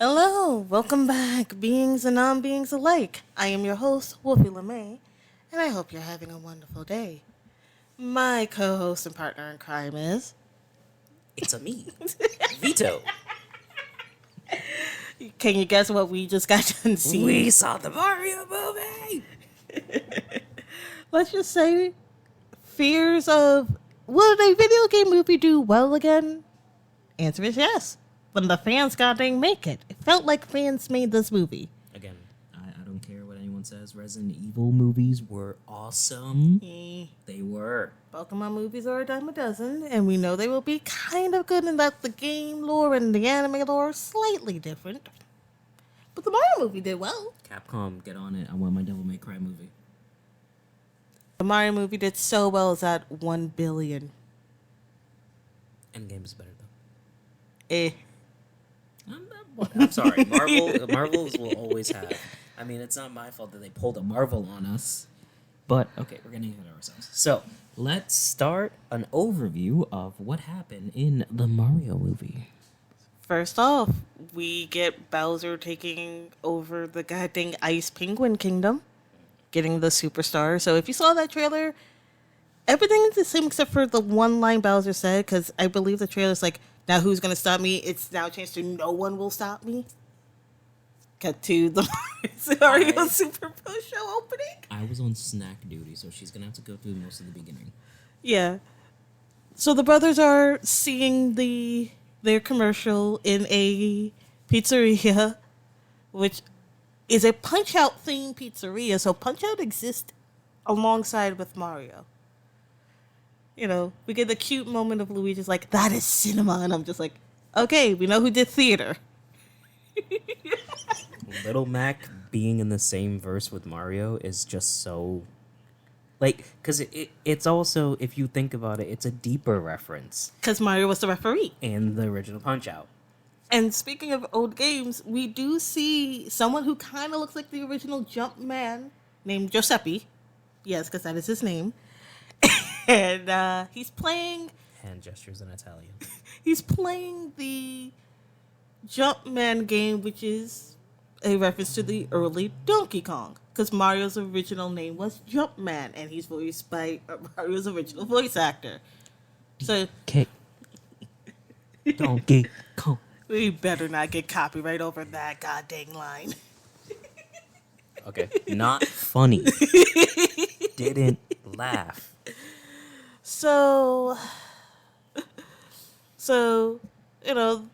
Hello, welcome back, beings and non-beings alike. I am your host, Wolfie LeMay, and I hope you're having a wonderful day. My co-host and partner in crime is... It's a me, Vito. Can you guess what we just got done seeing? We saw the Mario movie. Let's just say, fears of, will a video game movie do well again? Answer is yes. When the fans goddamn make it. It felt like fans made this movie. Again, I don't care what anyone says. Resident Evil movies were awesome. They were. Pokemon movies are a dime a dozen, and we know they will be kind of good in that the game lore and the anime lore are slightly different. But the Mario movie did well. Capcom, get on it. I want my Devil May Cry movie. The Mario movie did so well, it's at 1 billion. Endgame is better, though. Eh. I'm sorry. Marvels will always have. I mean, it's not my fault that they pulled a Marvel on us. But, okay, we're getting ahead of ourselves. So, let's start an overview of what happened in the Mario movie. First off, we get Bowser taking over the goddamn Ice Penguin Kingdom, getting the superstar. So if you saw that trailer, everything is the same except for the one line Bowser said, because I believe the trailer's like, now who's going to stop me? It's now changed to no one will stop me. Cut to the Mario Super Pro Show opening. I was on snack duty, so she's going to have to go through most of the beginning. Yeah. So the brothers are seeing their commercial in a pizzeria, which is a Punch-Out themed pizzeria. So Punch-Out exists alongside with Mario. You know, we get the cute moment of Luigi's like, that is cinema. And I'm just like, okay, we know who did theater. Little Mac being in the same verse with Mario is just so... Like, because it's also, if you think about it, it's a deeper reference. Because Mario was the referee. In the original Punch-Out. And speaking of old games, we do see someone who kind of looks like the original Jumpman named Giuseppe. Yes, because that is his name. And he's playing... Hand gestures in Italian. He's playing the Jumpman game, which is a reference to the early Donkey Kong. Because Mario's original name was Jumpman, and he's voiced by Mario's original voice actor. So... Donkey Kong. We better not get copyright over that goddamn line. Okay, not funny. Didn't laugh. So, you know,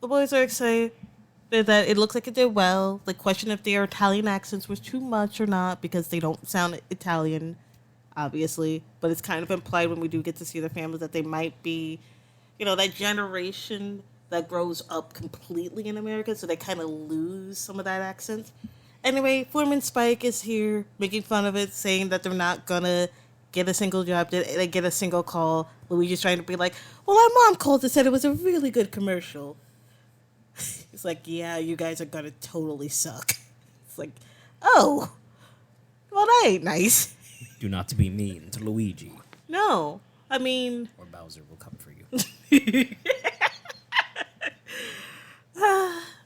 the boys are excited that it looks like it did well. They question if their Italian accents was too much or not because they don't sound Italian, obviously. But it's kind of implied when we do get to see their families that they might be, you know, that generation that grows up completely in America, so they kind of lose some of that accent. Anyway, Foreman Spike is here making fun of it, saying that they're not gonna get a single job, they get a single call. Luigi's trying to be like, well, our mom called and said it was a really good commercial. It's like, yeah, you guys are gonna totally suck. It's like, oh, well, that ain't nice. Do not to be mean to Luigi. No, I mean... Or Bowser will come for you.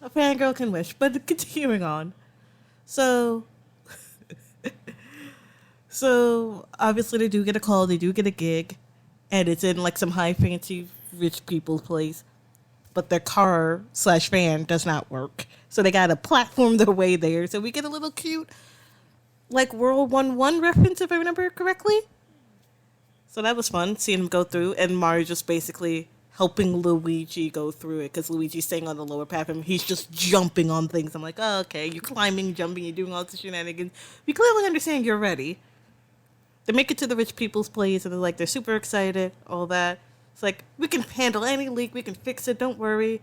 A fangirl can wish, but continuing on. So obviously they do get a call, they do get a gig, and it's in like some high fancy rich people's place. But their car/van does not work. So they gotta platform their way there. So we get a little cute, like World 1-1 reference, if I remember correctly. So that was fun, seeing him go through, and Mario just basically helping Luigi go through it, because Luigi's staying on the lower path, and he's just jumping on things. I'm like, oh, okay, you're climbing, jumping, you're doing all this shenanigans. We clearly understand you're ready. They make it to the rich people's place, and they're super excited, all that. It's like, we can handle any leak, we can fix it, don't worry.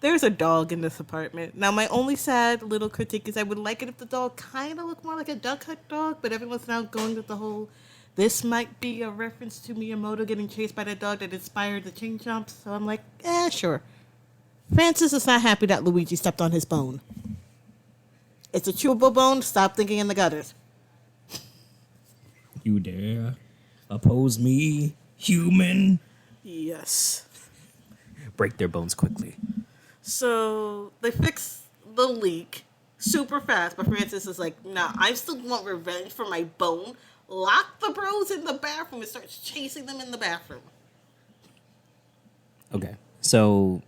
There's a dog in this apartment. Now, my only sad little critique is I would like it if the dog kind of looked more like a Duck Hunt dog, but everyone's now going with the whole... This might be a reference to Miyamoto getting chased by the dog that inspired the chain jumps. So I'm like, sure. Francis is not happy that Luigi stepped on his bone. It's a chewable bone. Stop thinking in the gutters. You dare oppose me, human? Yes. Break their bones quickly. So they fix the leak super fast, but Francis is like, nah, I still want revenge for my bone. Lock the bros in the bathroom and starts chasing them in the bathroom. Okay. So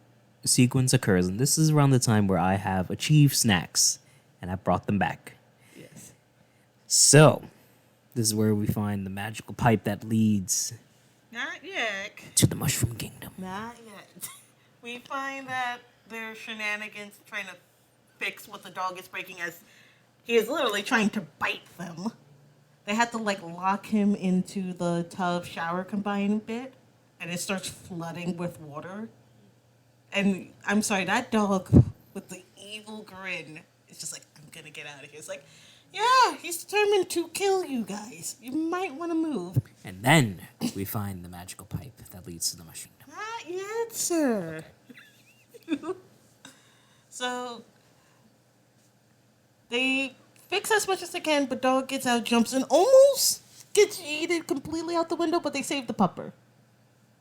sequence occurs, and this is around the time where I have achieved snacks, and I brought them back. Yes. So this is where we find the magical pipe that leads Not yet. to the Mushroom Kingdom. Not yet. We find that there's shenanigans trying to fix what the dog is breaking as he is literally trying to bite them. They had to lock him into the tub shower combined bit, and it starts flooding with water. And I'm sorry, that dog with the evil grin is just like, I'm gonna get out of here. It's like, yeah, he's determined to kill you guys. You might want to move. And then we find the magical pipe that leads to the Mushroom Kingdom. Not yet, sir. So they fix as much as they can, but dog gets out, jumps, and almost gets yeeted completely out the window, but they save the pupper.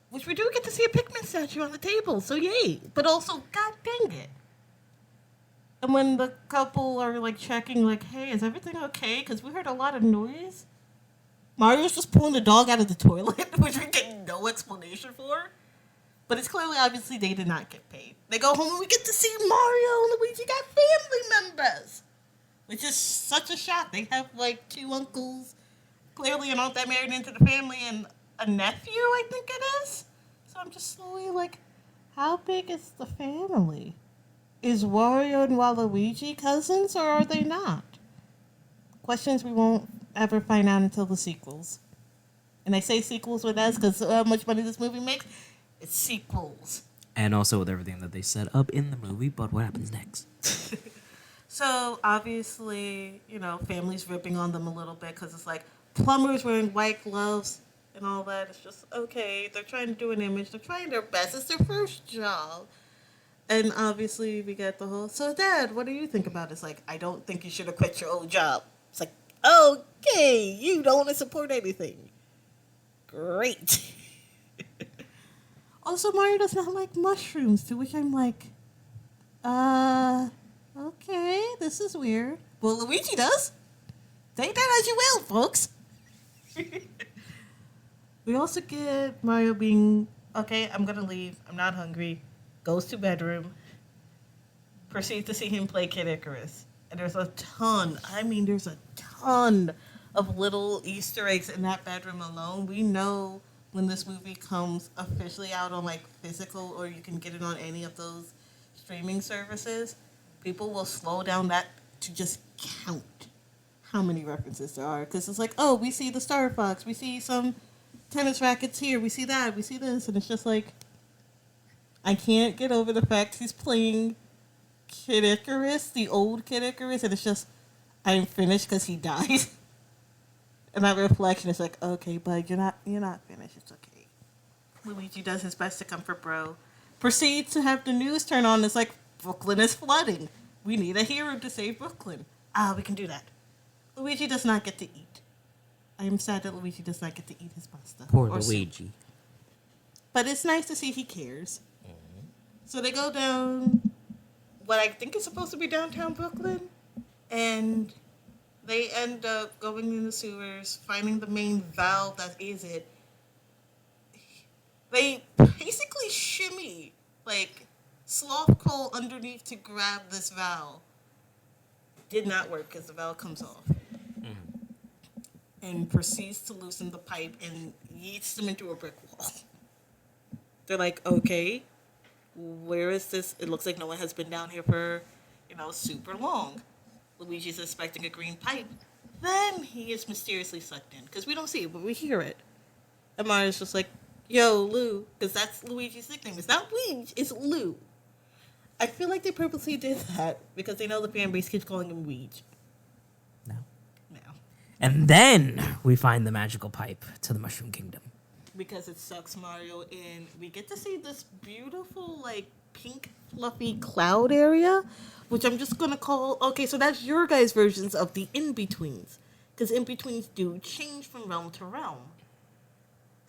Which we do get to see a Pikmin statue on the table, so yay. But also, god dang it. And when the couple are checking, hey, is everything okay? Because we heard a lot of noise. Mario's just pulling the dog out of the toilet, which we get no explanation for. But it's clearly, obviously, they did not get paid. They go home and we get to see Mario and Luigi got family members. Which is such a shock. They have, 2 uncles, clearly an aunt that married into the family, and a nephew, I think it is. So I'm just slowly how big is the family? Is Wario and Waluigi cousins, or are they not? Questions we won't ever find out until the sequels. And I say sequels with S because how much money this movie makes? It's sequels. And also with everything that they set up in the movie, but what happens next? So, obviously, family's ripping on them a little bit because it's plumbers wearing white gloves and all that. It's just, okay, they're trying to do an image. They're trying their best. It's their first job. And obviously, we get the whole, so Dad, what do you think about it? It's I don't think you should have quit your old job. It's okay, you don't want to support anything. Great. Also, Mario does not like mushrooms, to which I'm okay, this is weird. Well, Luigi does. Take that as you will, folks. We also get Mario being, okay, I'm going to leave. I'm not hungry. Goes to bedroom. Proceeds to see him play Kid Icarus. And there's a ton of little Easter eggs in that bedroom alone. We know when this movie comes officially out on physical, or you can get it on any of those streaming services, people will slow down that to just count how many references there are. Because it's oh, we see the Star Fox, we see some tennis rackets here, we see that, we see this, and it's just I can't get over the fact he's playing Kid Icarus, the old Kid Icarus, and it's just, I'm finished because he died. And that reflection is okay, bud, you're not finished. It's okay. Luigi does his best to comfort bro. Proceeds to have the news turn on. It's Brooklyn is flooding. We need a hero to save Brooklyn. We can do that. Luigi does not get to eat. I am sad that Luigi does not get to eat his pasta. Poor Luigi. Soup. But it's nice to see he cares. Mm-hmm. So they go down what I think is supposed to be downtown Brooklyn, and they end up going in the sewers, finding the main valve that is it. They basically shimmy, sloth crawl underneath to grab this valve. Did not work because the valve comes off. Mm-hmm. And proceeds to loosen the pipe and yeets them into a brick wall. They're okay, where is this? It looks like no one has been down here for, super long. Luigi's expecting a green pipe. Then he is mysteriously sucked in. Because we don't see it, but we hear it. And Mario's just yo, Lou. Because that's Luigi's nickname. It's not Luigi, it's Lou. I feel like they purposely did that because they know the fan base keeps calling him Luigi. No. No. And then we find the magical pipe to the Mushroom Kingdom. Because it sucks Mario in. We get to see this beautiful, pink, fluffy cloud area, which I'm just going to call... Okay, so that's your guys' versions of the in-betweens. Because in-betweens do change from realm to realm.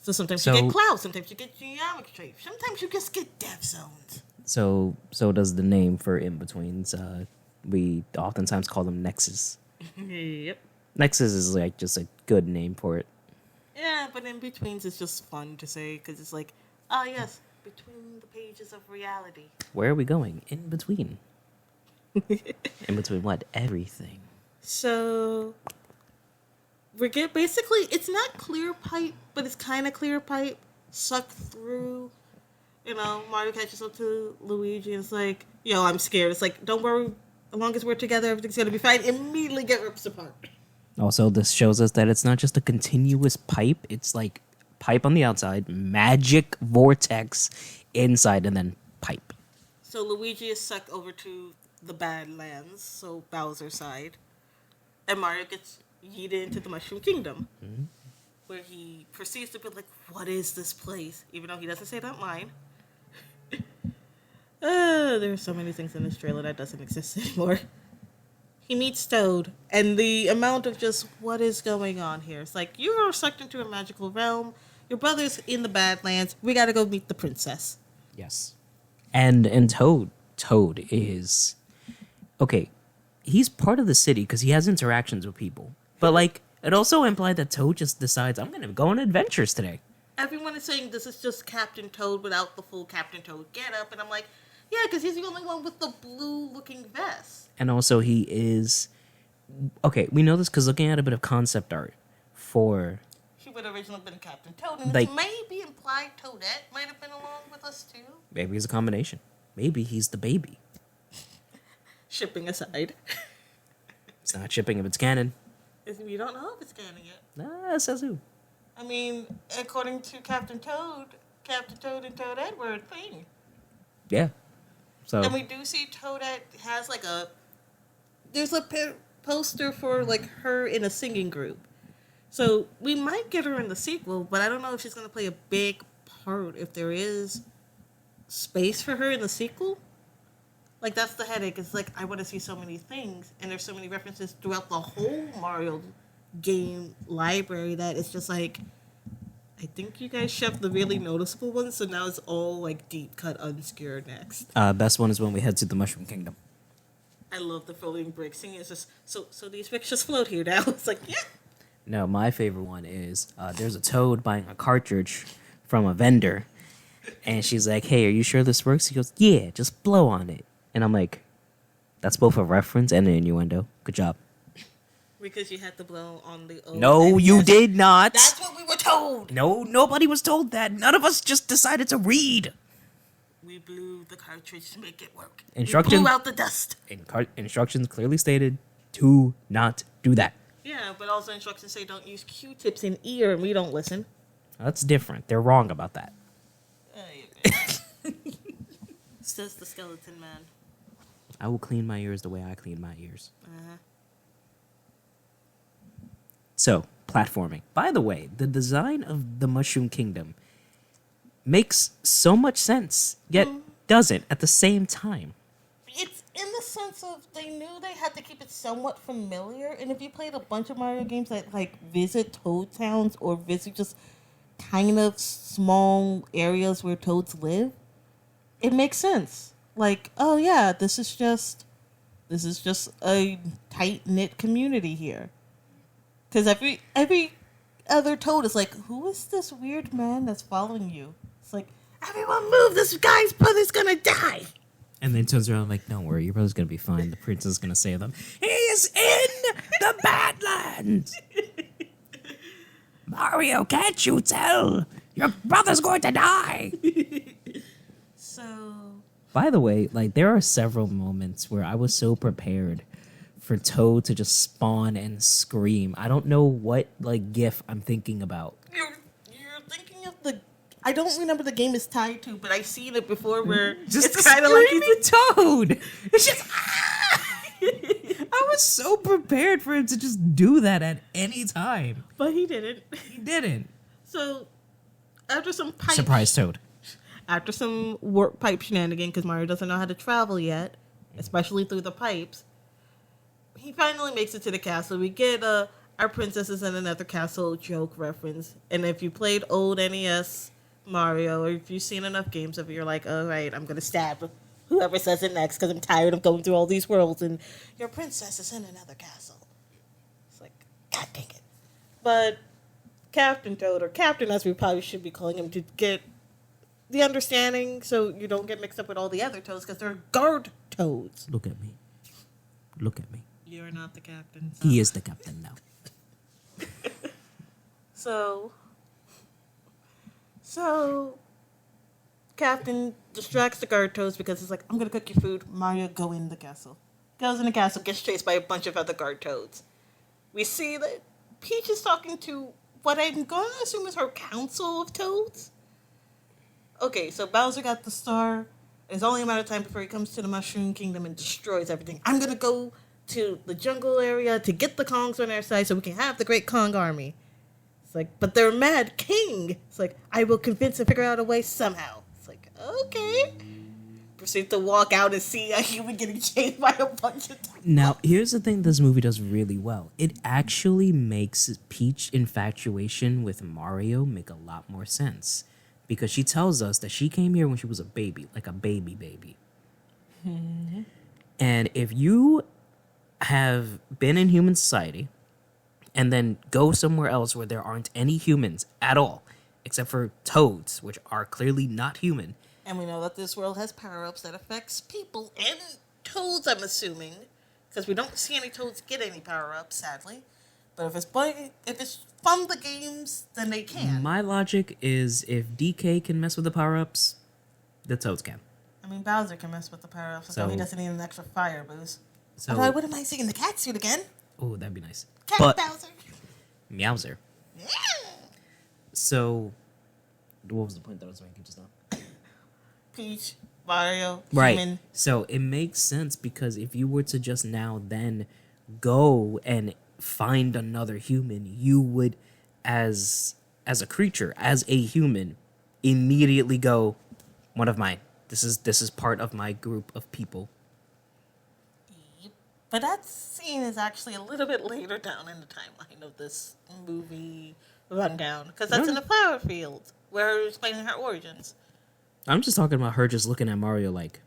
So sometimes you get clouds, sometimes you get geometry, sometimes you just get death zones. So does the name for in-betweens. We oftentimes call them nexus. Yep. Nexus is like just a good name for it. Yeah, but in betweens is just fun to say because it's like, ah, yes, between the pages of reality. Where are we going? In between. In between what? Everything. So we get basically, it's not clear pipe, but it's kind of clear pipe. Sucked through. You know, Mario catches up to Luigi and it's like, yo, I'm scared. It's like, don't worry, as long as we're together, everything's gonna be fine. Immediately get ripped apart. Also, this shows us that it's not just a continuous pipe. It's like pipe on the outside, magic vortex inside, and then pipe. So Luigi is sucked over to the Badlands, so Bowser's side. And Mario gets yeeted into the Mushroom Kingdom. Mm-hmm. Where he proceeds to be like, what is this place? Even though he doesn't say that line. There are so many things in this trailer that doesn't exist anymore. He meets Toad, and the amount of just what is going on here. It's like, you are sucked into a magical realm. Your brother's in the Badlands. We gotta go meet the princess. Yes. And Toad is... Okay, he's part of the city because he has interactions with people. But, like, it also implied that Toad just decides, I'm going to go on adventures today. Everyone is saying this is just Captain Toad without the full Captain Toad getup, and I'm like, yeah, because he's the only one with the blue-looking vest. And also he is... Okay, we know this because looking at a bit of concept art for... He would have originally been Captain Toad, and like, it's maybe implied Toadette might have been along with us, too. Maybe it's a combination. Maybe he's the baby. Shipping aside. It's not shipping if it's canon. We don't know if it's canon yet. Nah, says who? I mean, according to Captain Toad and Toadette were a thing. Yeah. So. And we do see Toadette has like a... There's a poster for like her in a singing group. So we might get her in the sequel, but I don't know if she's going to play a big part, if there is space for her in the sequel. Like, that's the headache. It's like, I want to see so many things, and there's so many references throughout the whole Mario game library that it's just like, I think you guys shoved the really noticeable ones, so now it's all, like, deep cut unscure next. Best one is when we head to the Mushroom Kingdom. I love the floating brick scene. It's just, so these bricks just float here now. It's like, yeah. No, my favorite one is, there's a Toad buying a cartridge from a vendor, and she's like, hey, are you sure this works? He goes, yeah, just blow on it. And I'm like, that's both a reference and an innuendo. Good job. Because you had to blow on the old... No, you did not. That's what we were told. No, nobody was told that. None of us just decided to read. We blew the cartridge to make it work. Instructions. We blew out the dust. Instructions clearly stated to not do that. Yeah, but also instructions say don't use Q-tips in ear, and we don't listen. That's different. They're wrong about that. Says the skeleton man. I will clean my ears the way I clean my ears. Uh-huh. So, platforming. By the way, the design of the Mushroom Kingdom makes so much sense, yet doesn't at the same time. It's in the sense of they knew they had to keep it somewhat familiar, and if you played a bunch of Mario games that like visit Toad Towns or visit just kind of small areas where Toads live, it makes sense. Like, oh yeah, this is just a tight knit community here. Because every other Toad is like, who is this weird man that's following you? It's like, everyone move! This guy's brother's gonna die. And then turns around like, don't worry, your brother's gonna be fine. The princess is gonna save them. He is in the Badlands. Mario, can't you tell? Your brother's going to die. So, by the way, like there are several moments where I was so prepared for Toad to just spawn and scream. I don't know what like GIF I'm thinking about. You're thinking of the... I don't remember the game is tied to, but I've seen it before where just it's kind of like he's a Toad. It's just... I was so prepared for him to just do that at any time. But he didn't. He didn't. So, after some pipe... Surprise Toad. After some warp pipe shenanigans, because Mario doesn't know how to travel yet, especially through the pipes, he finally makes it to the castle. We get our princesses in another castle joke reference. And if you played old NES Mario, or if you've seen enough games of it, you're like, all right, I'm going to stab whoever says it next because I'm tired of going through all these worlds and your princess is in another castle. It's like, God dang it. But Captain Toad, or Captain as we probably should be calling him, to get the understanding so you don't get mixed up with all the other toads because they're guard toads. Look at me. Look at me. You're not the captain. So. He is the captain now. So, Captain distracts the guard toads because he's like, I'm going to cook your food. Mario, go in the castle. Goes in the castle, gets chased by a bunch of other guard toads. We see that Peach is talking to what I'm going to assume is her council of toads. Okay, so Bowser got the star. It's only a matter of time before he comes to the Mushroom Kingdom and destroys everything. I'm going to go to the jungle area to get the Kongs on our side so we can have the Great Kong Army. It's like, but they're mad king. It's like, I will convince and figure out a way somehow. It's like, okay. Proceed to walk out and see a human getting chased by a bunch of toads. Now, here's the thing this movie does really well. It actually makes Peach infatuation with Mario make a lot more sense. Because she tells us that she came here when she was a baby, like a baby. Mm-hmm. And if you have been in human society and then go somewhere else where there aren't any humans at all, except for toads, which are clearly not human. And we know that this world has power-ups that affects people and toads, I'm assuming. Because we don't see any toads get any power-ups, sadly. But if it's from the games, then they can. My logic is if DK can mess with the power-ups, the toads can. I mean, Bowser can mess with the power-ups, so he doesn't need an extra fire boost. So, although I wouldn't mind seeing the cat suit again. Oh, that'd be nice. Cat Bowser. Meowser. Yeah. So, what was the point that I was making just now? Peach, Mario, right. human. So it makes sense because if you were to just now then go and find another human, you would, as a creature, as a human, immediately go, one of mine. This is part of my group of people. But that scene is actually a little bit later down in the timeline of this movie rundown. Because that's in the flower field, where her explaining her origins. I'm just talking about her just looking at Mario like...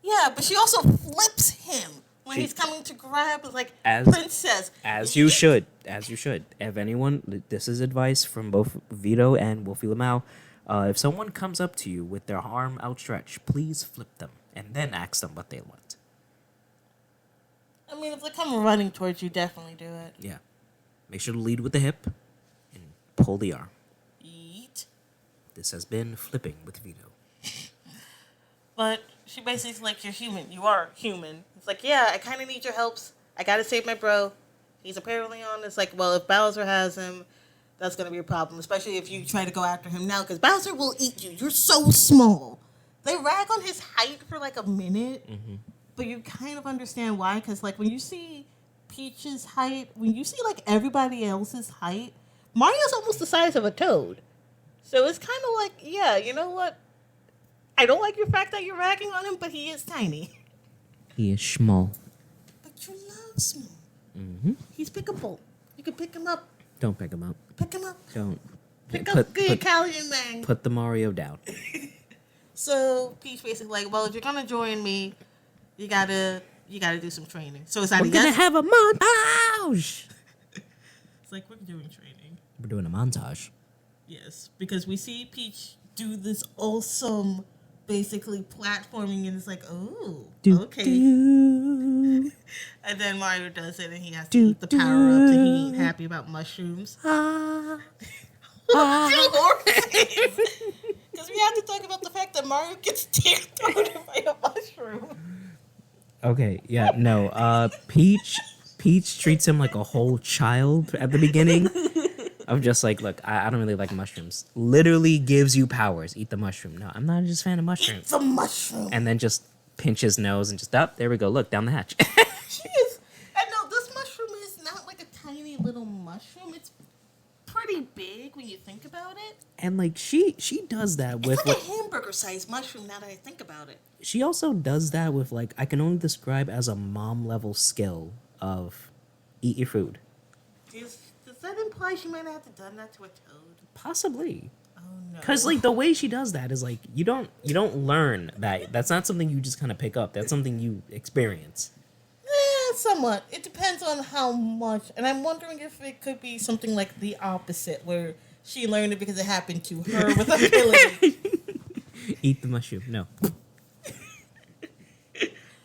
Yeah, but she also flips him when he's coming to grab, like, princess. As you should. As you should. If anyone... This is advice from both Vito and Wolfie Lamau. If someone comes up to you with their arm outstretched, please flip them. And then ask them what they want. I mean, if they come running towards you, definitely do it. Yeah. Make sure to lead with the hip and pull the arm. Eat. This has been Flipping with Vito. But she basically's like, you're human. You are human. It's like, yeah, I kind of need your helps. I got to save my bro. He's apparently on. It's like, well, if Bowser has him, that's going to be a problem. Especially if you try to go after him now. Because Bowser will eat you. You're so small. They rag on his height for like a minute. Mm-hmm. But you kind of understand why. Because like when you see Peach's height, when you see like everybody else's height, Mario's almost the size of a toad. So it's kind of like, yeah, you know what? I don't like your fact that you're ragging on him, but he is tiny. He is small. But you love small. Mm-hmm. He's pickable. You can pick him up. Don't pick him up. Pick him up. Don't. Pick up the Italian man. Put the Mario down. So Peach basically like, well, if you're gonna join me, you gotta do some training. So it's not We're gonna have a montage. It's like we're doing training. We're doing a montage. Yes, because we see Peach do this awesome, basically platforming, and it's like, oh, okay. And then Mario does it, and he has to eat the power ups, and he ain't happy about mushrooms. Because we have to talk about the fact that Mario gets tear-thrown by a mushroom. Okay, yeah, no. Peach treats him like a whole child at the beginning. I'm just like, look, I don't really like mushrooms. Literally gives you powers. Eat the mushroom. No, I'm not just a fan of mushrooms. It's a mushroom. And then just pinch his nose and just, there we go. Look, down the hatch. She is. And no, this mushroom is not like a tiny little mushroom. It's pretty big when you think about it. And like, she does that with... It's like a hamburger-sized mushroom now that I think about it. She also does that with, like, I can only describe as a mom-level skill of eat your food. Does that imply she might have to done that to a toad? Possibly. no. Because like the way she does that is like you don't learn that. That's not something you just kind of pick up. That's something you experience. Somewhat. It depends on how much. And I'm wondering if it could be something like the opposite, where she learned it because it happened to her with ability. Eat the mushroom. No.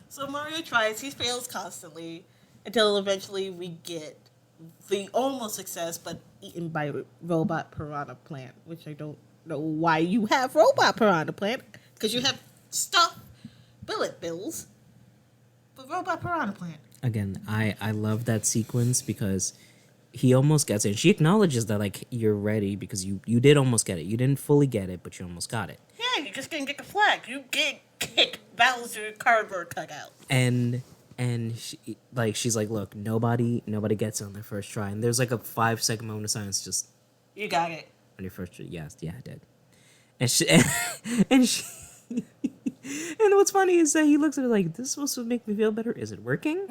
So Mario tries. He fails constantly until eventually we get the almost success, but eaten by robot piranha plant, which I don't know why you have robot piranha plant, because you have stuff, bullet bills, but robot piranha plant. Again, I love that sequence because he almost gets it. She acknowledges that like you're ready because you did almost get it. You didn't fully get it, but you almost got it. Yeah, you just didn't get the flag. You get kick Bowser cardboard cutout. And she's like, look, nobody gets it on their first try. And there's like a 5-second moment of silence. Just you got it on your first try. Yes, yeah, I did. And she and what's funny is that he looks at her like, this is supposed to make me feel better. Is it working?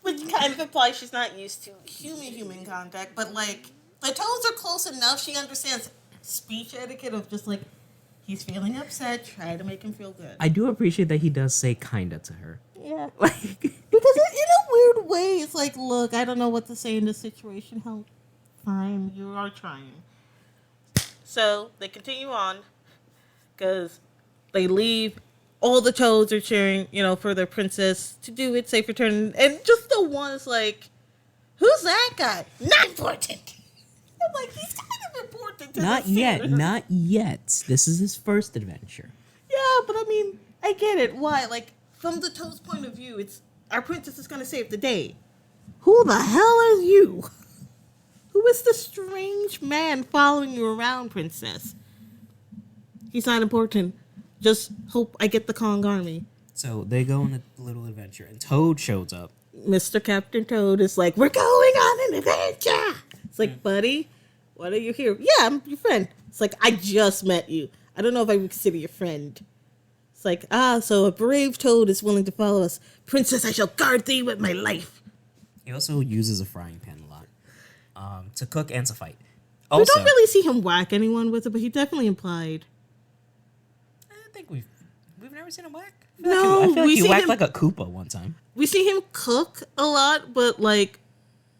Which kind of implies she's not used to human contact, but like the tones are close enough. She understands speech etiquette of just like he's feeling upset, try to make him feel good. I do appreciate that he does say kinda to her. Yeah, like because in a weird way, it's like, look, I don't know what to say in this situation. How fine, you are trying. So they continue on because they leave. All the toads are cheering, for their princess to do it, safe return. And just the one is like, who's that guy? Not important. I'm like, he's kind of important to Not the yet, theater. not yet. This is his first adventure. Yeah, but I mean, I get it. Why? Like, from the toad's point of view, it's our princess is going to save the day. Who the hell are you? Who is the strange man following you around, princess? He's not important. Just hope I get the Kong army. So they go on a little adventure, and Toad shows up. Mr. Captain Toad is like, we're going on an adventure. It's like, buddy, what are you here? Yeah, I'm your friend. It's like, I just met you. I don't know if I would consider you a friend. It's like, so a brave Toad is willing to follow us. Princess, I shall guard thee with my life. He also uses a frying pan a lot to cook and to fight. We Also, don't really see him whack anyone with it, but he definitely implied. I think we've never seen him whack. No, I feel like we he see whacked him, like a Koopa one time. we see him cook a lot, but like,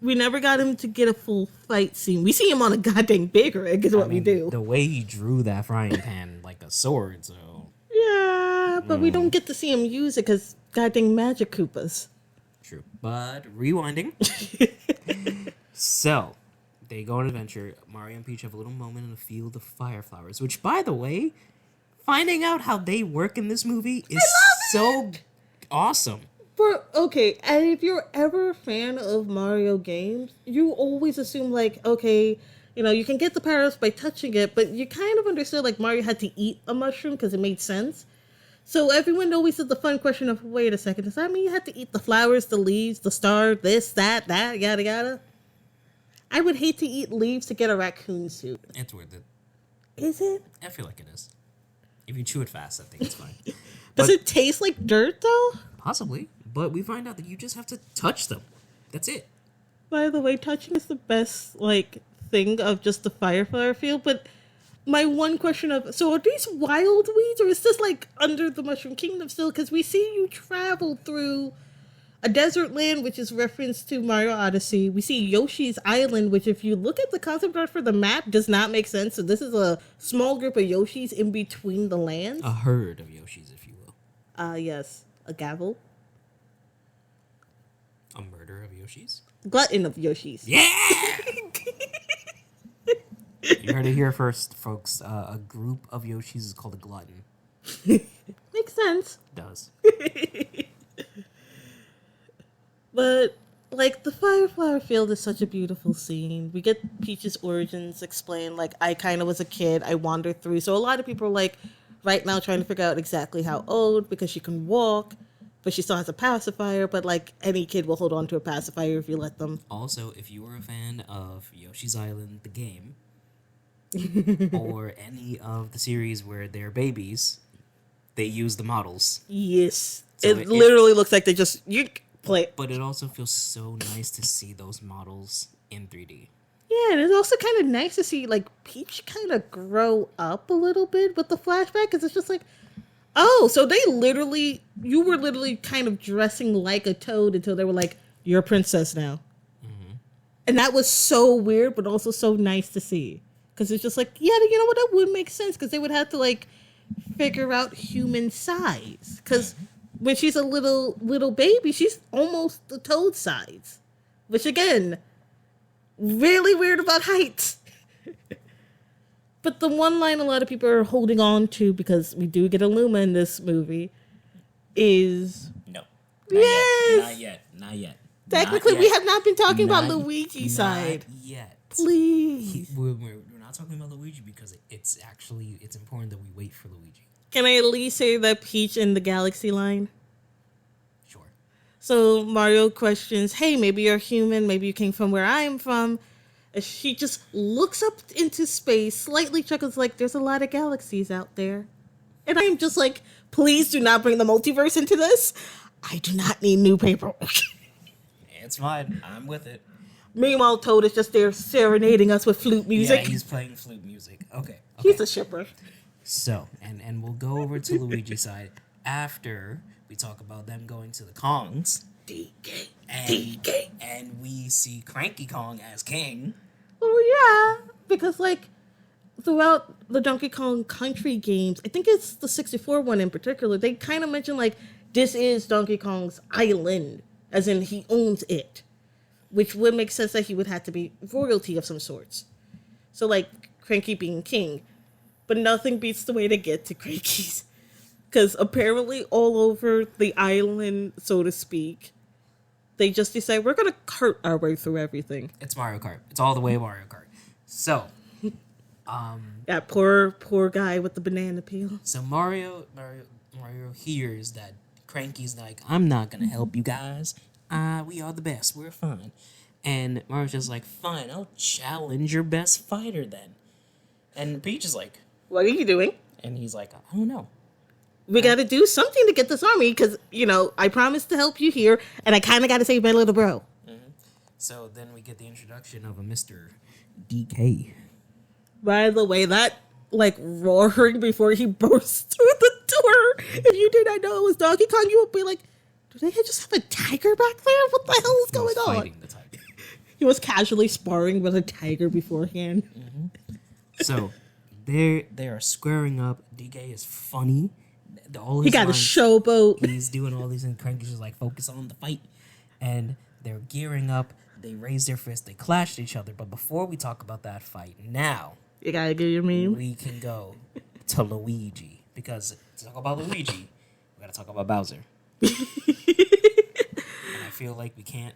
we never got him to get a full fight scene. We see him on a goddamn big rig is what we do. The way he drew that frying pan like a sword, so... Yeah, but we don't get to see him use it because goddamn magic Koopas. True. But rewinding. So, they go on an adventure. Mario and Peach have a little moment in a field of fire flowers, which, by the way, finding out how they work in this movie is so awesome. Okay, and if you're ever a fan of Mario games, you always assume, like, okay, you can get the powers by touching it, but you kind of understood, like, Mario had to eat a mushroom because it made sense. So everyone always has the fun question of, wait a second, does that mean you have to eat the flowers, the leaves, the star, this, that, yada, yada? I would hate to eat leaves to get a raccoon suit. It's worth it. Is it? I feel like it is. If you chew it fast, I think it's fine. Does it taste like dirt, though? Possibly. But we find out that you just have to touch them. That's it. By the way, touching is the best, thing of just the fireflower field, but my one question of, so are these wild weeds, or is this, under the Mushroom Kingdom still? Because we see you travel through a desert land, which is reference to Mario Odyssey. We see Yoshi's Island, which if you look at the concept art for the map, does not make sense. So this is a small group of Yoshis in between the lands. A herd of Yoshis, if you will. Yes. A gavel. A murder of Yoshis? Glutton of Yoshis. Yeah! You heard it here first, folks. A group of Yoshis is called a glutton. Makes sense. Does. But, the Fireflower Field is such a beautiful scene. We get Peach's origins explained. I kind of was a kid. I wandered through. So a lot of people are, right now trying to figure out exactly how old, because she can walk, but she still has a pacifier. But, any kid will hold on to a pacifier if you let them. Also, if you were a fan of Yoshi's Island, the game, or any of the series where they're babies, they use the models. Yes. So it literally looks like they just... You play. But it also feels so nice to see those models in 3D. Yeah, and it's also kind of nice to see like Peach kind of grow up a little bit with the flashback, because it's just like, oh, so you were literally kind of dressing like a toad until they were like, you're a princess now. Mm-hmm. And that was so weird, but also so nice to see. Because it's just like, yeah, you know what, that would make sense, because they would have to like figure out human size. Because when she's a little baby, she's almost the toad size. Which again, really weird about height. But the one line a lot of people are holding on to, because we do get a Luma in this movie, is... No. Not yet. Technically, we have not been talking about Luigi's side. Not yet. Please. We're not talking about Luigi because it's important that we wait for Luigi. Can I at least say that Peach in the Galaxy line? Sure. So Mario questions, hey, maybe you're human, maybe you came from where I'm from. And she just looks up into space, slightly chuckles like, there's a lot of galaxies out there. And I'm just like, please do not bring the multiverse into this. I do not need new paperwork. It's fine. I'm with it. Meanwhile, Toad is just there serenading us with flute music. Yeah, he's playing flute music. Okay. He's a shipper. So, and we'll go over to Luigi's side after we talk about them going to the Kongs. DK. And we see Cranky Kong as king. Oh, yeah. Because, like, throughout the Donkey Kong Country games, I think it's the 64 one in particular, they kind of mention, like, this is Donkey Kong's island, as in he owns it, which would make sense that he would have to be royalty of some sorts. So, like, Cranky being king. But nothing beats the way to get to Cranky's. Because apparently all over the island, so to speak, they just decide we're going to cart our way through everything. It's Mario Kart. It's all the way Mario Kart. So, that poor guy with the banana peel. So Mario hears that Cranky's like, I'm not going to help you guys. We are the best. We're fine. And Mario's just like, fine, I'll challenge your best fighter then. And Peach is like, what are you doing? And he's like, I don't know. We got to do something to get this army because, I promised to help you here, and I kind of got to save my little bro. Mm-hmm. So then we get the introduction of a Mr. DK. By the way, that, roaring before he burst through the door, if you did not know it was Donkey Kong, you would be like, do they just have a tiger back there? What the hell is going on? Fighting the tiger. He was casually sparring with a tiger beforehand. Mm-hmm. So they are squaring up. DK is funny. He got a showboat. He's doing all these, and Cranky's just like, focus on the fight. And they're gearing up. They raise their fists. They clash each other. But before we talk about that fight, now you gotta get your meme. We can go to Luigi, because to talk about Luigi, we gotta talk about Bowser. And I feel like we can't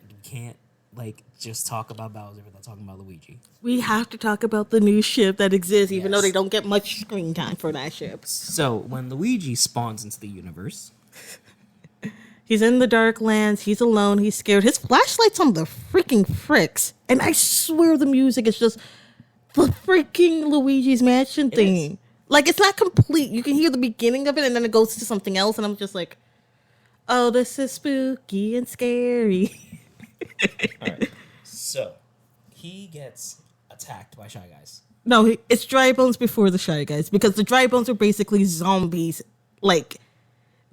just talk about Bowser without talking about Luigi. We have to talk about the new ship that exists, even though they don't get much screen time for that ship. So when Luigi spawns into the universe, he's in the dark lands, he's alone, he's scared. His flashlight's on the freaking fricks. And I swear the music is just the freaking Luigi's Mansion thing. It's not complete. You can hear the beginning of it and then it goes to something else, and I'm just like, oh, this is spooky and scary. All right. So he gets attacked by Shy Guys. No, it's Dry Bones before the Shy Guys, because the Dry Bones are basically zombies.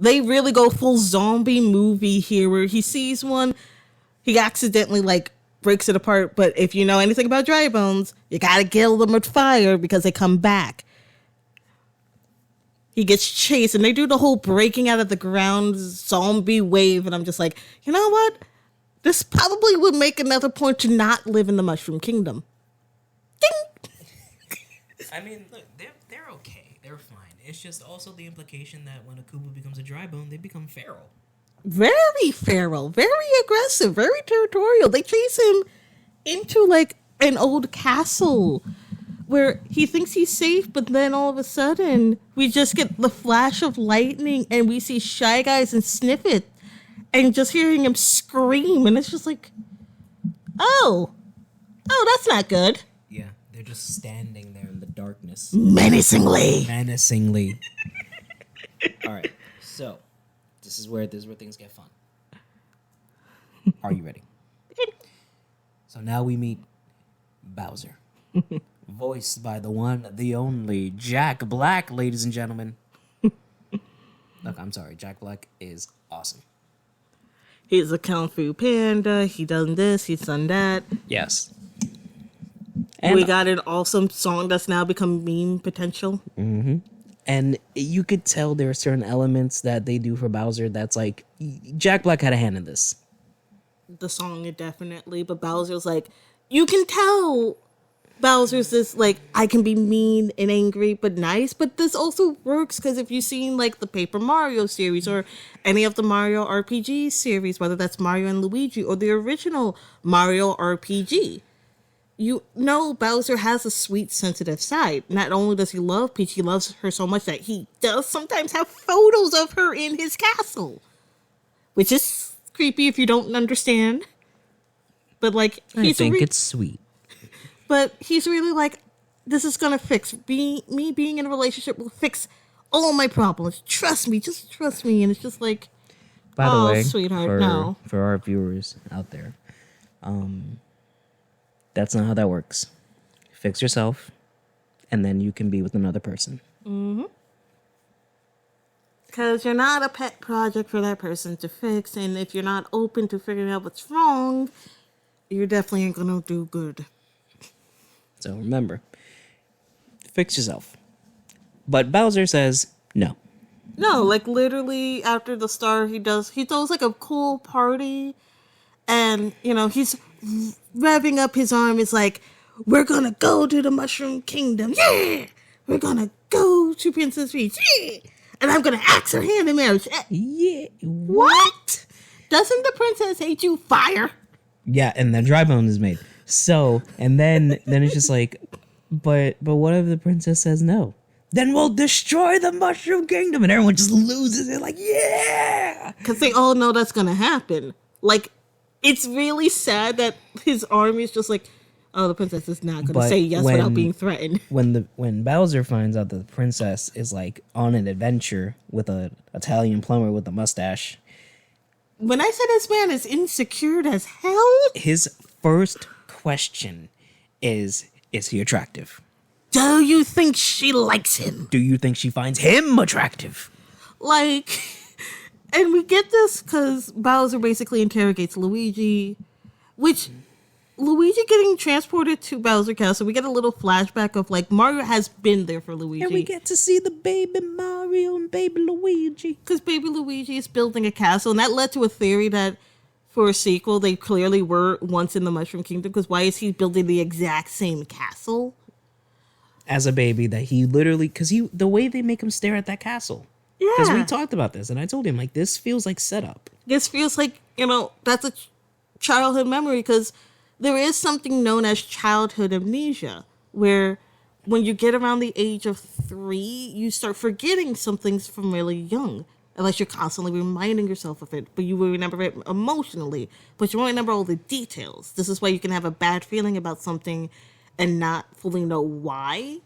They really go full zombie movie here, where he sees one, he accidentally breaks it apart. But if you know anything about Dry Bones, you gotta kill them with fire because they come back. He gets chased, and they do the whole breaking out of the ground zombie wave, and I'm just like, you know what? This probably would make another point to not live in the Mushroom Kingdom. Ding! I mean, look, they're okay. They're fine. It's just also the implication that when a Koopa becomes a dry bone, they become feral. Very feral, very aggressive, very territorial. They chase him into an old castle where he thinks he's safe, but then all of a sudden we just get the flash of lightning and we see Shy Guys and sniff it. And just hearing him scream, and it's just like, oh, that's not good. Yeah, they're just standing there in the darkness. Menacingly. All right, so this is where things get fun. Are you ready? So now we meet Bowser. Voiced by the one, the only Jack Black, ladies and gentlemen. Look, I'm sorry, Jack Black is awesome. He's a Kung Fu Panda. He done this. He's done that. Yes. And we got an awesome song that's now become meme potential. Mm-hmm. And you could tell there are certain elements that they do for Bowser that's like, Jack Black had a hand in this. The song, definitely. But Bowser's like, you can tell Bowser's this, like, I can be mean and angry but nice. But this also works because if you've seen, like, the Paper Mario series or any of the Mario RPG series, whether that's Mario and Luigi or the original Mario RPG, you know Bowser has a sweet, sensitive side. Not only does he love Peach, he loves her so much that he does sometimes have photos of her in his castle. Which is creepy if you don't understand. But, like, I think it's sweet. But he's really like, this is going to fix. Me being in a relationship will fix all my problems. Trust me. Just trust me. And it's just like, by the way, sweetheart, no. For our viewers out there, that's not how that works. Fix yourself, and then you can be with another person. Mm-hmm. Because you're not a pet project for that person to fix, and if you're not open to figuring out what's wrong, you definitely ain't going to do good. So remember, fix yourself. But Bowser says no. No, like literally after the star, he throws like a cool party, and you know he's revving up his arm. It's like, we're gonna go to the Mushroom Kingdom, yeah. We're gonna go to Princess Peach, yeah. And I'm gonna ask her hand in marriage, yeah. What? Doesn't the princess hate you? Fire. Yeah, and the dry bone is made. So, and then it's just like, but what if the princess says no? Then we'll destroy the Mushroom Kingdom, and everyone just loses it. Like, yeah, because they all know that's gonna happen. Like, it's really sad that his army is just like, oh, the princess is not gonna say yes without being threatened. When Bowser finds out that the princess is like on an adventure with an Italian plumber with a mustache. When I said this man is insecure as hell, his first question is he attractive? Do you think she likes him? Do you think she finds him attractive? Like, and we get this because Bowser basically interrogates Luigi, which Luigi getting transported to Bowser Castle, we get a little flashback of like Mario has been there for Luigi. And we get to see the baby Mario and baby Luigi. Because baby Luigi is building a castle, and that led to a theory that for a sequel, they clearly were once in the Mushroom Kingdom, because why is he building the exact same castle? As a baby, that he literally, because the way they make him stare at that castle. Yeah. Because we talked about this, and I told him, like, this feels like setup. This feels like, that's a childhood memory, because there is something known as childhood amnesia, where when you get around the age of 3, you start forgetting some things from really young. Unless you're constantly reminding yourself of it, but you will remember it emotionally, but you won't remember all the details. This is why you can have a bad feeling about something and not fully know why.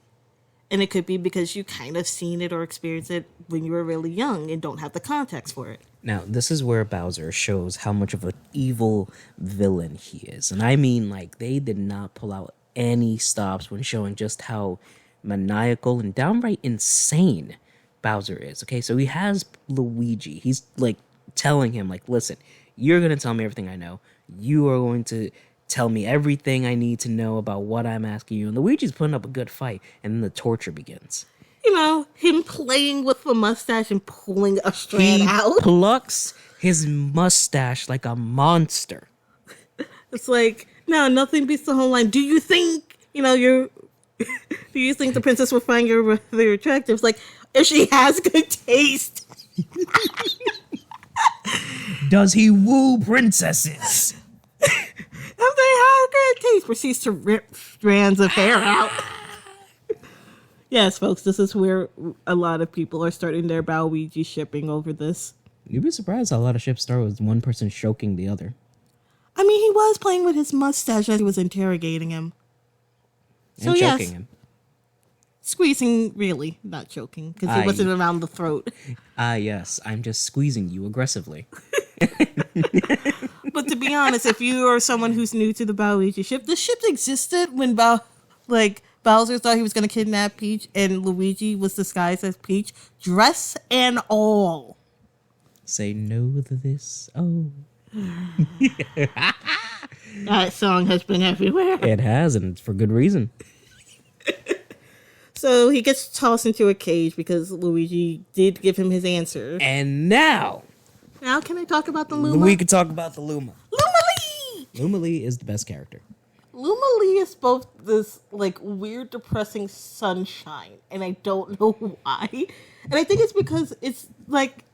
And it could be because you kind of seen it or experienced it when you were really young and don't have the context for it. Now, this is where Bowser shows how much of an evil villain he is. And I mean, like, they did not pull out any stops when showing just how maniacal and downright insane Bowser is. Okay, so he has Luigi. He's like telling him, like, listen, you're gonna tell me everything I know. You are going to tell me everything I need to know about what I'm asking you. And Luigi's putting up a good fight, and then the torture begins. Him playing with the mustache and pulling a strand out. He plucks his mustache like a monster. It's like, no, nothing beats the whole line. Do you think, do you think the princess will find you very attractive? It's like, if she has good taste. Does he woo princesses? If they have good taste, proceeds to rip strands of hair out. Yes, folks, this is where a lot of people are starting their Bowluigi shipping over this. You'd be surprised how a lot of ships start with one person choking the other. I mean, he was playing with his mustache as he was interrogating him. And choking him. Squeezing, really, not choking, because he wasn't around the throat. Yes, I'm just squeezing you aggressively. But to be honest, if you are someone who's new to the Bowser ship, the ship existed when Bowser thought he was going to kidnap Peach, and Luigi was disguised as Peach, dress and all. Say no to this. Oh. That song has been everywhere. It has, and it's for good reason. So he gets tossed into a cage because Luigi did give him his answer. And now Can I talk about the Luma? we could talk about the Luma. Luma Lee! Luma Lee is the best character. Luma Lee is both this like weird, depressing sunshine, and I don't know why. And I think it's because it's like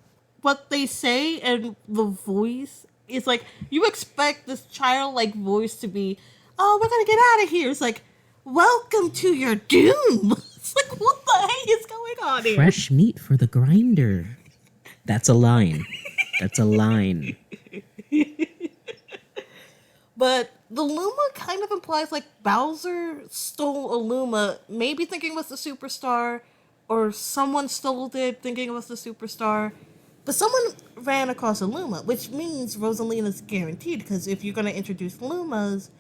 what they say and the voice is like you expect this childlike voice to be, oh, we're gonna get out of here. It's like, welcome to your doom. It's like, what the heck is going on here? Fresh meat for the grinder. That's a line. That's a line. But the Luma kind of implies like Bowser stole a Luma, maybe thinking it was the superstar, or someone stole it thinking it was the superstar. But someone ran across a Luma, which means Rosalina's guaranteed, because if you're going to introduce Lumas,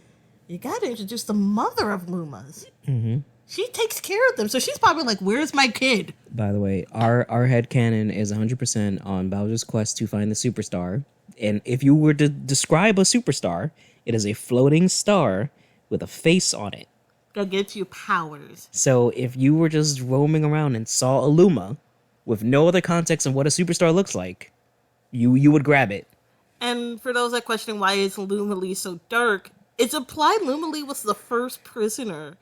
you got to introduce the mother of Lumas. Mm-hmm. She takes care of them, so she's probably like, where's my kid? By the way, our headcanon is 100% on Bowser's quest to find the superstar. And if you were to describe a superstar, it is a floating star with a face on it. That gives you powers. So if you were just roaming around and saw a Luma with no other context of what a superstar looks like, you would grab it. And for those that question why is Luma Lee so dark, it's implied Luma Lee was the first prisoner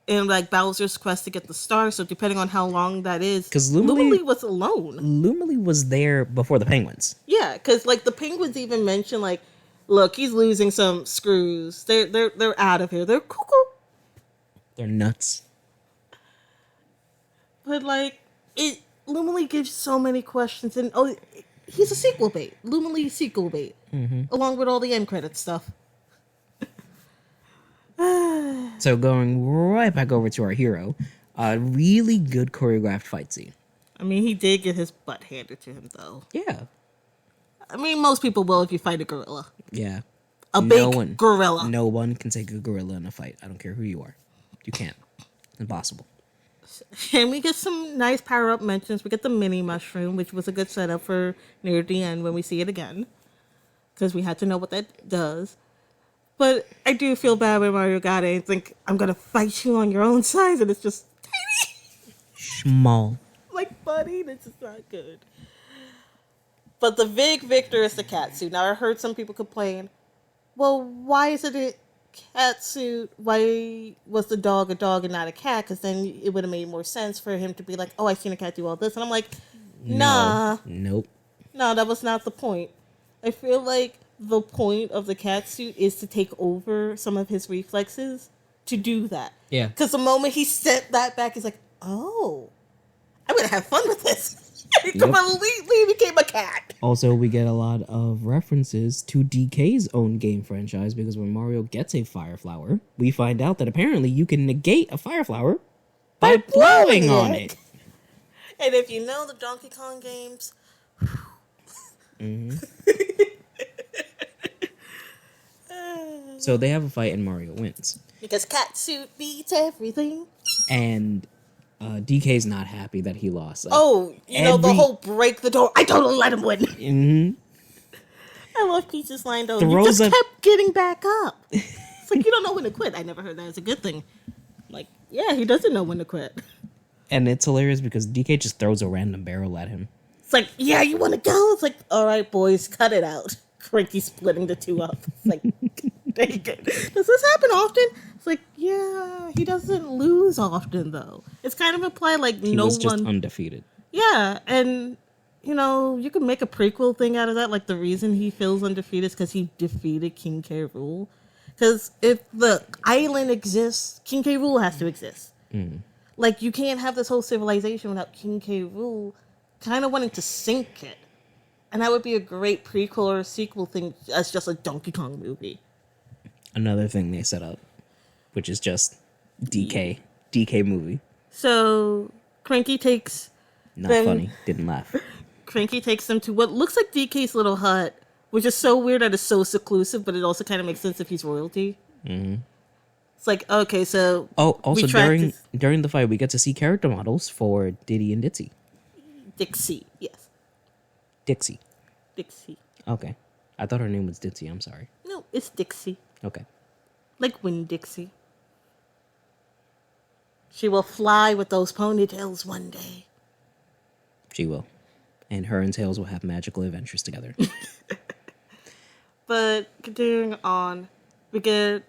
in like Bowser's quest to get the star. So depending on how long that is, because Luma Lee was alone. Luma Lee was there before the penguins. Yeah, because like the penguins even mentioned like, look, he's losing some screws. They're out of here. They're cuckoo. They're nuts. But like Luma Lee gives so many questions, and he's a sequel bait. Luma Lee sequel bait, along with all the end credit stuff. So going right back over to our hero, a really good choreographed fight scene. I mean, he did get his butt handed to him, though. Yeah. I mean, most people will if you fight a gorilla. Yeah. Big gorilla. No one can take a gorilla in a fight. I don't care who you are. You can't. It's impossible. And we get some nice power-up mentions. We get the mini mushroom, which was a good setup for near the end when we see it again. Because we had to know what that does. But I do feel bad when Mario got it and think, I'm going to fight you on your own size. And it's just tiny. Small. Like, buddy, this is not good. But the big victor is the cat suit. Now, I heard some people complain, well, why is it a cat suit? Why was the dog a dog and not a cat? Because then it would have made more sense for him to be like, oh, I've seen a cat do all this. And I'm like, nah. Nope. No, that was not the point. I feel like the point of the cat suit is to take over some of his reflexes to do that. Yeah. Because the moment he stepped that back, he's like, oh, I'm going to have fun with this. He completely became a cat. Also, we get a lot of references to DK's own game franchise because when Mario gets a fire flower, we find out that apparently you can negate a fire flower by blowing on it. And if you know the Donkey Kong games... So they have a fight and Mario wins. Because catsuit beats everything. And DK's not happy that he lost. Like, know, the whole break the door. I totally let him win. Mm-hmm. I love Peach's line, though. You just kept getting back up. It's like, you don't know when to quit. I never heard that as a good thing. Like, yeah, he doesn't know when to quit. And it's hilarious because DK just throws a random barrel at him. It's like, yeah, you want to go? It's like, all right, boys, cut it out. Cranky splitting the two up. It's like, dang it. Does this happen often? It's like, yeah, he doesn't lose often, though. It's kind of implied like he was just undefeated. Yeah, and, you know, you can make a prequel thing out of that. Like, the reason he feels undefeated is because he defeated King K. Rool. Because if the island exists, King K. Rool has to exist. Mm. Like, you can't have this whole civilization without King K. Rool kind of wanting to sink it. And that would be a great prequel or a sequel thing as just a Donkey Kong movie. Another thing they set up, which is just DK movie. So, Cranky takes... Not funny. Didn't laugh. Cranky takes them to what looks like DK's little hut which is so weird that it's so seclusive, but it also kind of makes sense if he's royalty. Mm-hmm. It's like, okay, so... Also, during the fight, we get to see character models for Diddy and Ditsy. Dixie, yes. Dixie. Dixie. Okay. I thought her name was Ditsy. I'm sorry. No, it's Dixie. Okay. Like Winn-Dixie. She will fly with those ponytails one day. She will. And her and Tails will have magical adventures together. But continuing on, we get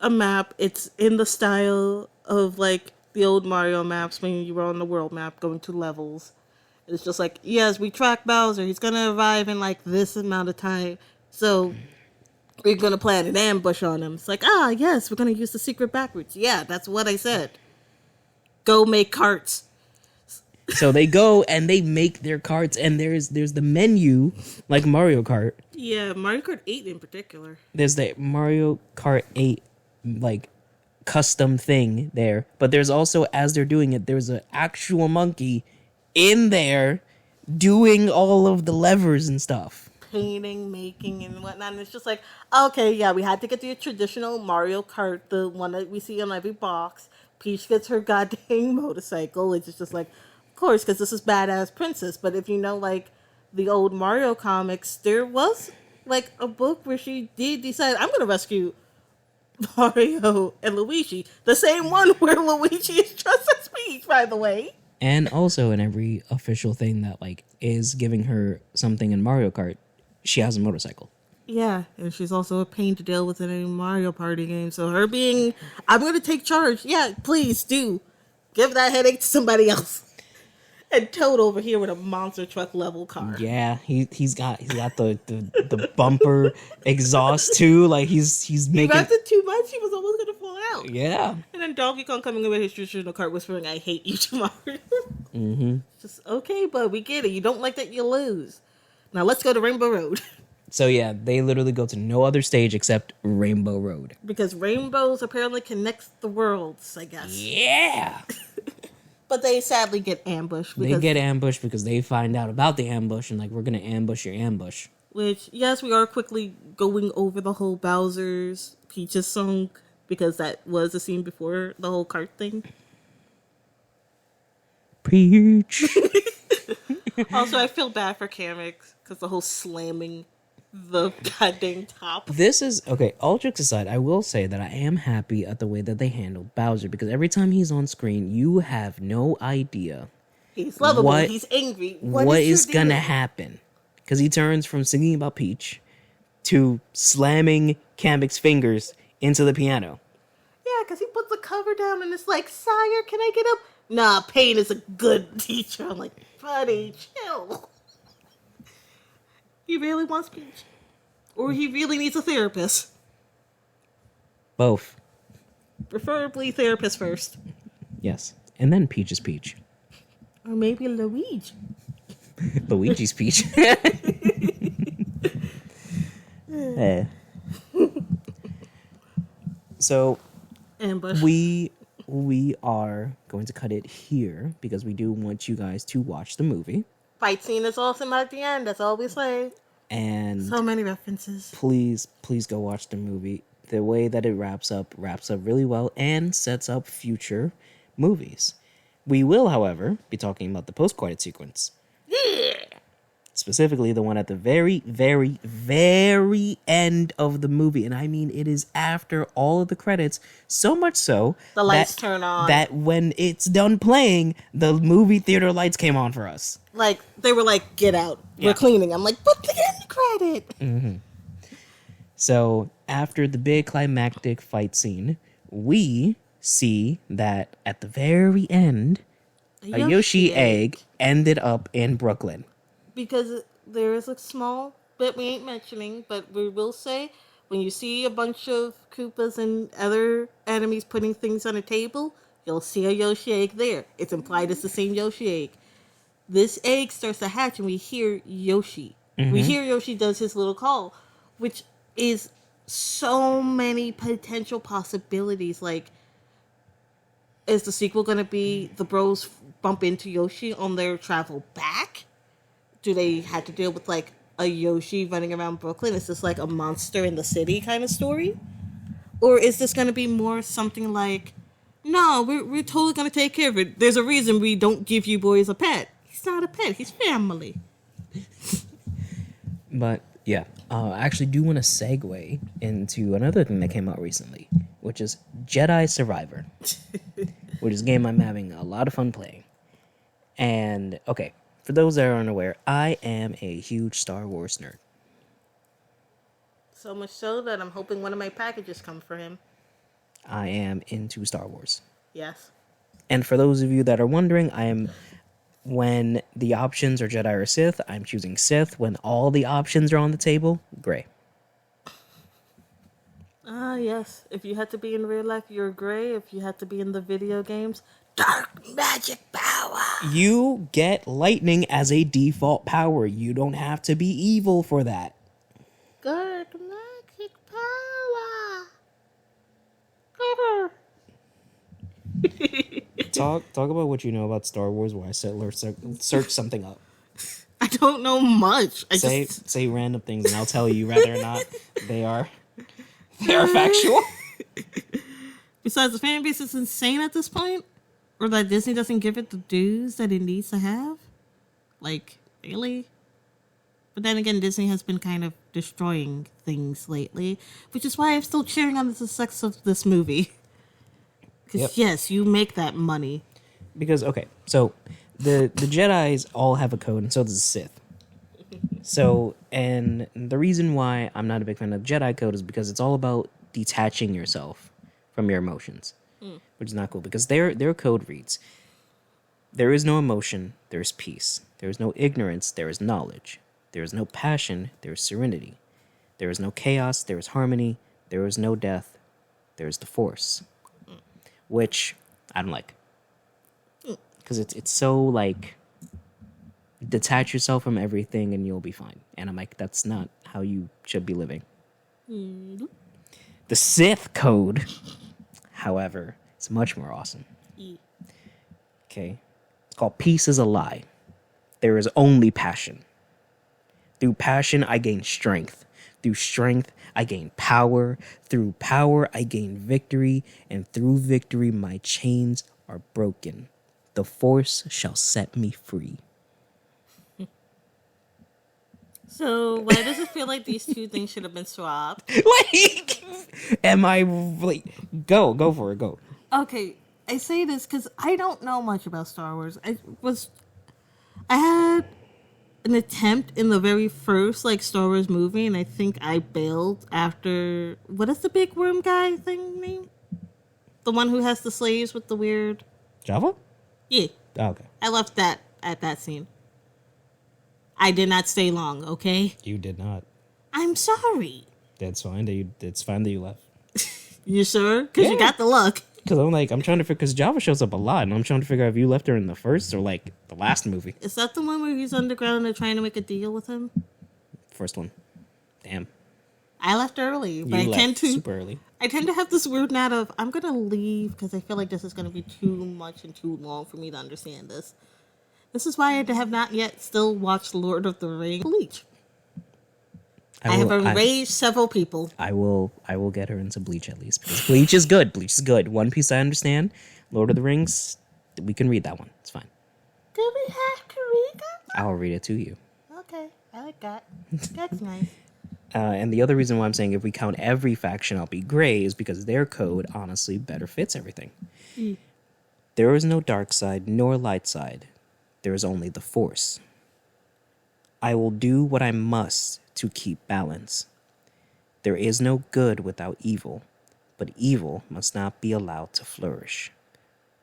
a map. It's in the style of like the old Mario maps when you were on the world map going to levels. It's just like, yes, we track Bowser. He's going to arrive in like this amount of time. So we're going to plan an ambush on him. It's like, yes, we're going to use the secret backwards. Yeah, that's what I said. Go make carts. So they go and they make their carts, and there's the menu like Mario Kart. Yeah, Mario Kart 8 in particular. There's the Mario Kart 8 like custom thing there, but there's also, as they're doing it, there's an actual monkey in there doing all of the levers and stuff. Painting, making, and whatnot. And it's just like, okay, yeah, we had to get the traditional Mario Kart, the one that we see on every box. Peach gets her goddamn motorcycle. It's just like, of course, because this is Badass Princess. But if you know, like, the old Mario comics, there was, like, a book where she did decide, I'm going to rescue Mario and Luigi. The same one where Luigi is just as Peach, by the way. And also in every official thing that, like, is giving her something in Mario Kart, she has a motorcycle. Yeah, and she's also a pain to deal with in a Mario Party game. So her being, I'm going to take charge. Yeah, please do. Give that headache to somebody else. And Toad over here with a monster truck level car. Yeah, he's got the bumper exhaust too. Like he's making. He wrapped it too much. He was almost going to fall out. Yeah. And then Donkey Kong coming in with his traditional cart whispering, "I hate you, tomorrow." Mm-hmm. Just okay, but we get it. You don't like that, you lose. Now let's go to Rainbow Road. So yeah, they literally go to no other stage except Rainbow Road. Because rainbows apparently connects the worlds, I guess. Yeah. But they sadly get ambushed. They get ambushed because they find out about the ambush and like, we're going to ambush your ambush. Which, yes, we are quickly going over the whole Bowser's Peach's song because that was a scene before the whole cart thing. Peach. Also, I feel bad for Kamek because the whole slamming the goddamn top. This is, okay, all jokes aside, I will say that I am happy at the way that they handled Bowser, because every time he's on screen, you have no idea. He's lovable, he's angry. What is going to happen? Because he turns from singing about Peach to slamming Kamek's fingers into the piano. Yeah, because he puts the cover down and it's like, "Sire, can I get up?" Nah, Pain is a good teacher. I'm like, buddy, chill. He really wants Peach. Or he really needs a therapist. Both. Preferably therapist first. Yes. And then Peach is Peach. Or maybe Luigi. Luigi's Peach. So, ambush. We are going to cut it here because we do want you guys to watch the movie. Fight scene is awesome at the end. That's all we say. And so many references. Please go watch the movie. The way that it wraps up really well and sets up future movies. We will, however, be talking about the post-credit sequence. Yeah. Specifically, the one at the very, very, very end of the movie. And I mean, it is after all of the credits, so much so the lights turn on. That when it's done playing, the movie theater lights came on for us. Like, they were like, "Get out. Yeah. We're cleaning." I'm like, "But the end credit." Mm-hmm. So, after the big climactic fight scene, we see that at the very end, a Yoshi egg ended up in Brooklyn. Because there is a small bit we ain't mentioning, but we will say, when you see a bunch of Koopas and other enemies putting things on a table, you'll see a Yoshi egg there. It's implied it's the same Yoshi egg. This egg starts to hatch and we hear Yoshi. Mm-hmm. We hear Yoshi does his little call, which is so many potential possibilities. Like, is the sequel going to be the bros bump into Yoshi on their travel back? Do they have to deal with, like, a Yoshi running around Brooklyn? Is this like a monster in the city kind of story? Or is this going to be more something like, no, we're totally going to take care of it. There's a reason we don't give you boys a pet. He's not a pet. He's family. But yeah, I actually do want to segue into another thing that came out recently, which is Jedi Survivor, which is a game I'm having a lot of fun playing. And okay, for those that are unaware, I am a huge Star Wars nerd. So much so that I'm hoping one of my packages come for him. I am into Star Wars. Yes. And for those of you that are wondering, when the options are Jedi or Sith, I'm choosing Sith. When all the options are on the table, gray. Yes. If you had to be in real life, you're gray. If you had to be in the video games, dark magic power. You get lightning as a default power. You don't have to be evil for that. Dark magic power. Talk about what you know about Star Wars while I search something up. I don't know much. Say random things and I'll tell you whether or not they are factual. Besides, the fan base is insane at this point, or that Disney doesn't give it the dues that it needs to have. Like, really? But then again, Disney has been kind of destroying things lately, which is why I'm still cheering on the success of this movie. Because yes, you make that money. Because okay, so the Jedis all have a code, and so does the Sith. So, and the reason why I'm not a big fan of the Jedi code is because it's all about detaching yourself from your emotions, which is not cool. Because their code reads: there is no emotion, there is peace. There is no ignorance, there is knowledge. There is no passion, there is serenity. There is no chaos, there is harmony. There is no death, there is the Force. Which I don't like. Because it's so, like, detach yourself from everything and you'll be fine. And I'm like, that's not how you should be living. Mm-hmm. The Sith code, however, is much more awesome. Okay? It's called Peace is a Lie. There is only passion. Through passion, I gain strength. Through strength, I gain power. Through power, I gain victory. And through victory, my chains are broken. The Force shall set me free. So, why does it feel like these two things should have been swapped? Like, am I, like, go for it, go. Okay, I say this because I don't know much about Star Wars. I had an attempt in the very first, like, Star Wars movie, and I think I bailed after, what is the big worm guy thing name? The one who has the slaves with the weird... Java? Yeah. Oh, okay. I left that at that scene. I did not stay long, okay? You did not. I'm sorry. That's fine. It's fine that you left. You sure? Because you got the look. Because I'm trying to figure, because Java shows up a lot, and I'm trying to figure out if you left her in the first or, like, the last movie. Is that the one where he's underground and they're trying to make a deal with him? First one. Damn. I left early, but You left super early. I tend to have this weird knack of, I'm going to leave because I feel like this is going to be too much and too long for me to understand this. This is why I have not yet still watched Lord of the Rings Bleach. I have enraged several people. I will get her into Bleach at least, because Bleach is good. Bleach is good. One Piece I understand. Lord of the Rings, we can read that one. It's fine. Do we have to read that? I'll read it to you. Okay, I like that. That's nice. And the other reason why I'm saying if we count every faction, I'll be gray, is because their code honestly better fits everything. There is no dark side nor light side. There is only the Force. I will do what I must to keep balance. There is no good without evil, but evil must not be allowed to flourish.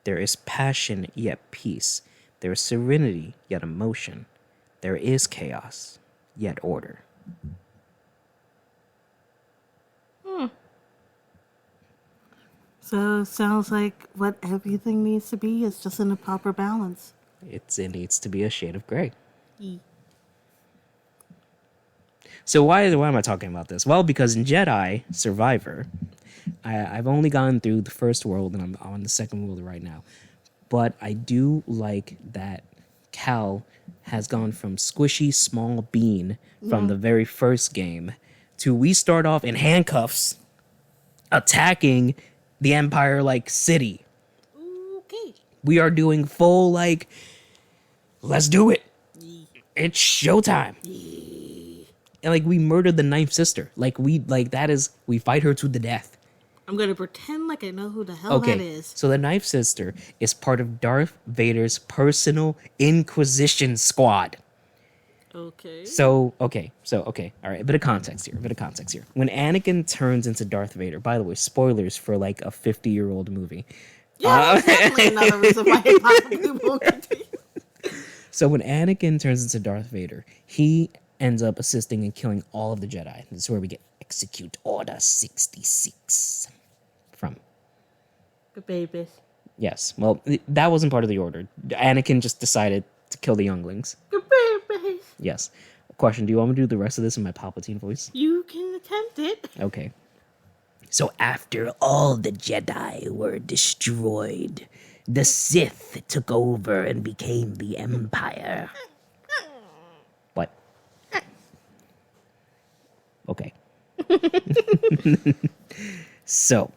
There is passion, yet peace. There is serenity, yet emotion. There is chaos, yet order. So, sounds like what everything needs to be is just in a proper balance. It needs to be a shade of gray. So why am I talking about this? Well, because in Jedi Survivor, I've only gone through the first world, and I'm on the second world right now. But I do like that Cal has gone from squishy small bean from the very first game to we start off in handcuffs attacking the Empire like city. Okay. We are doing full like let's do it. It's showtime. And like we murdered the ninth sister. Like we fight her to the death. I'm gonna pretend like I know who the hell that is. So the ninth sister is part of Darth Vader's personal Inquisition squad. Okay. So, all right, a bit of context here. When Anakin turns into Darth Vader, by the way, spoilers for like a 50-year-old movie. Yeah, that's definitely another reason why it possibly won't continue. So when Anakin turns into Darth Vader, he ends up assisting in killing all of the Jedi. This is where we get Execute Order 66 from. The babies. Yes, well, that wasn't part of the order. Anakin just decided to kill the younglings. The babies. Yes. Question, do you want me to do the rest of this in my Palpatine voice? You can attempt it. Okay. So after all the Jedi were destroyed, the Sith took over and became the Empire. What? Okay. So,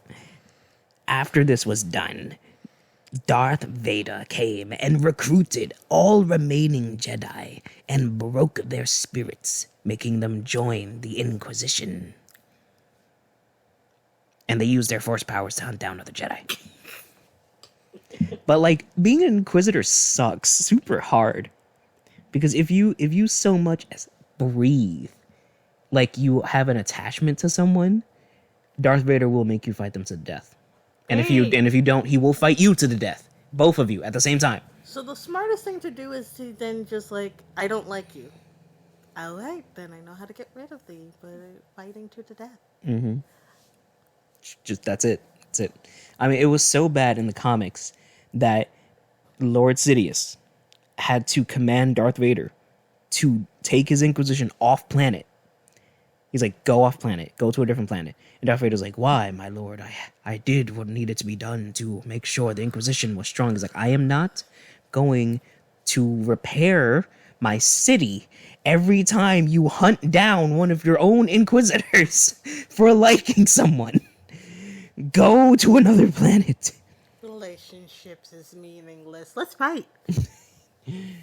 after this was done, Darth Vader came and recruited all remaining Jedi and broke their spirits, making them join the Inquisition. And they used their force powers to hunt down other Jedi. But like being an Inquisitor sucks super hard. Because if you so much as breathe, like you have an attachment to someone, Darth Vader will make you fight them to the death. And if you don't, he will fight you to the death. Both of you at the same time. So the smartest thing to do is to then just like, I don't like you. Alright, then I know how to get rid of thee, but fighting to the death. Mm-hmm. Just that's it. I mean, it was so bad in the comics that Lord Sidious had to command Darth Vader to take his Inquisition off planet. He's like, go off planet, go to a different planet. And Darth Vader's like, why, my lord? I did what needed to be done to make sure the Inquisition was strong. He's like, I am not going to repair my city every time you hunt down one of your own Inquisitors for liking someone. Go to another planet. Relationships is meaningless. Let's fight.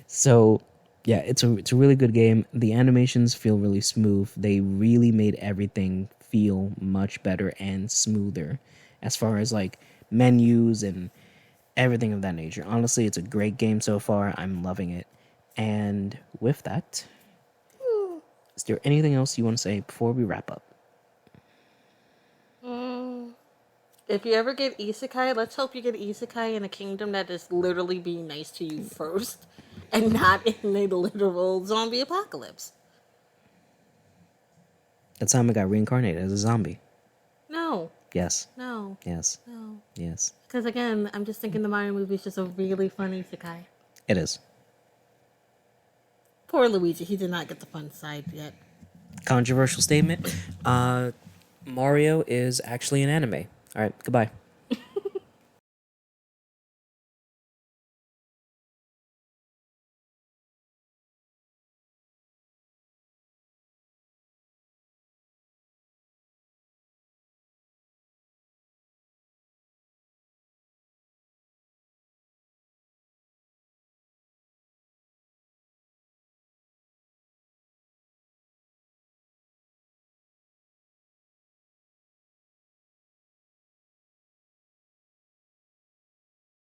So, yeah, it's a really good game. The animations feel really smooth. They really made everything feel much better and smoother as far as like menus and everything of that nature. Honestly, it's a great game so far. I'm loving it. And with that, is there anything else you want to say before we wrap up? If you ever get isekai, let's hope you get isekai in a kingdom that is literally being nice to you first, and not in a literal zombie apocalypse. That time I got reincarnated as a zombie. No. Yes. No. Yes. No. Yes. Because again, I'm just thinking the Mario movie is just a really fun isekai. It is. Poor Luigi, he did not get the fun side yet. Controversial statement. Mario is actually an anime. All right, goodbye.